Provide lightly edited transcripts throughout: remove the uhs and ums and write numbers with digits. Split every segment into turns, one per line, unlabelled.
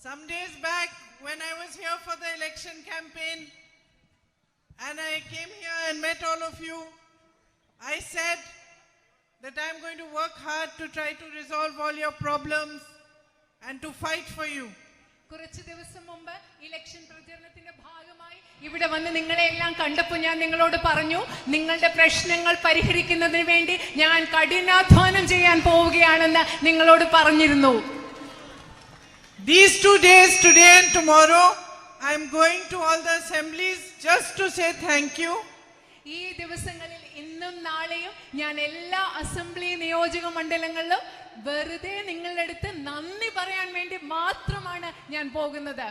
Some days back, when I was here for the election campaign, and I came here and met all of you, I said that I'm going to work hard to try to resolve all your problems and to fight for you.
കുറച്ച് ദിവസം മുമ്പ് election പ്രചരണത്തിന്റെ ഭാഗമായി ഇവിടെ വന്ന് നിങ്ങളെല്ലാം കണ്ടപ്പോൾ ഞാൻ നിങ്ങളോട് പറഞ്ഞു, നിങ്ങളുടെ പ്രശ്നങ്ങൾ പരിഹരിക്കുന്നതിന് വേണ്ടി ഞാൻ കഠിനാധ്വാനം ചെയ്യാൻ പോവുകയാണെന്ന് നിങ്ങളോട് പറഞ്ഞിരുന്നു.
These 2 days, today and tomorrow, I'm going to all the assemblies just to say thank you.
ഈ ദിവസങ്ങളിൽ ഇന്നും നാളെയും ഞാൻ എല്ലാ അസംബ്ലി നിയോജക മണ്ഡലങ്ങളിലും വെറുതെ നിങ്ങളുടെ അടുത്ത് നന്ദി പറയാൻ വേണ്ടി മാത്രമാണ് ഞാൻ പോകുന്നത്.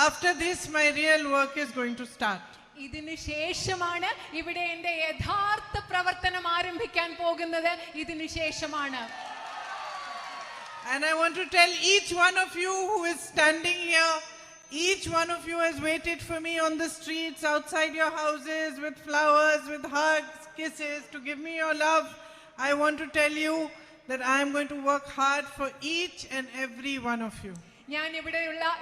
After this, my real work is going to start.
ഇതിനു ശേഷമാണ് ഇവിടെ എന്റെ യഥാർത്ഥ പ്രവർത്തനം ആരംഭിക്കാൻ പോകുന്നത്. ഇതിനു ശേഷമാണ്.
And I want to tell each one of you who is standing here, each one of you has waited for me on the streets, outside your houses, with flowers, with hugs, kisses, to give me your love. I want to tell you that I am going to work hard for each and every one of you.
ഞാൻ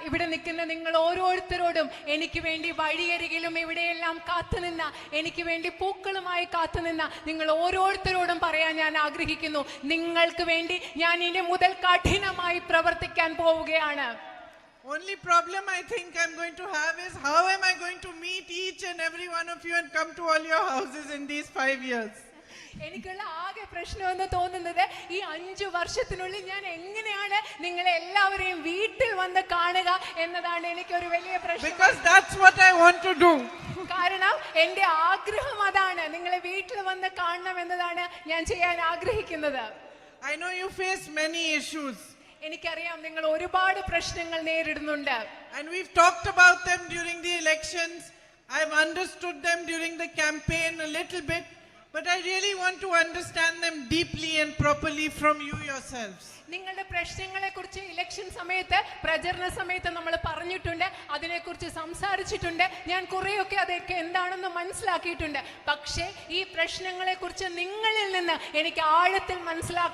ഇവിടെ നിൽക്കുന്ന നിങ്ങൾ ഓരോരുത്തരോടും എനിക്ക് വേണ്ടി വഴിയരികിലും ഇവിടെയെല്ലാം കാത്തുനിന്ന, എനിക്ക് വേണ്ടി പൂക്കളുമായി കാത്തുനിന്ന നിങ്ങൾ ഓരോരുത്തരോടും പറയാൻ ഞാൻ ആഗ്രഹിക്കുന്നു, നിങ്ങൾക്ക് വേണ്ടി ഞാൻ ഇനി മുതൽ കഠിനമായി പ്രവർത്തിക്കാൻ പോവുകയാണ്.
Only problem I think I'm going to have is how am I going to meet each and every one of you and come to all your houses in these 5 years?
എനിക്കുള്ള ആകെ പ്രശ്നമെന്ന് തോന്നുന്നത് ഈ 5 വർഷത്തിനുള്ളിൽ ഞാൻ എങ്ങനെയാണ് നിങ്ങളെ എല്ലാവരെയും വീട്ടിൽ വന്ന് കാണുക എന്നതാണ് എനിക്കൊരു വലിയ പ്രശ്നം.
Because that's what I want to do.
കാരണം എന്റെ ആഗ്രഹം അതാണ്, നിങ്ങളെ വീട്ടിൽ വന്ന് കാണണം എന്നതാണ് ഞാൻ ചെയ്യാൻ ആഗ്രഹിക്കുന്നത്.
I know you face many issues.
എനിക്കറിയാം നിങ്ങൾ ഒരുപാട് പ്രശ്നങ്ങൾ നേരിടുന്നുണ്ട്.
And we've talked about them during the elections. I've understood them during the campaign a little bit. But I really want to understand them deeply and properly from you yourselves.
നിങ്ങളുടെ പ്രശ്നങ്ങളെ കുറിച്ച് election സമയത്ത്, പ്രചരണ സമയത്ത് നമ്മൾ പറഞ്ഞിട്ടുണ്ട്, അതിനെക്കുറിച്ച് സംസാരിച്ചിട്ടുണ്ട്. ഞാൻ കുറെയൊക്കെ അതൊക്കെ എന്താണെന്ന് മനസ്സിലാക്കിയിട്ടുണ്ട്. പക്ഷേ ഈ പ്രശ്നങ്ങളെ കുറിച്ച് നിങ്ങളിൽ നിന്ന് എനിക്ക് ആഴത്തിൽ മനസ്സിലാക്കണം.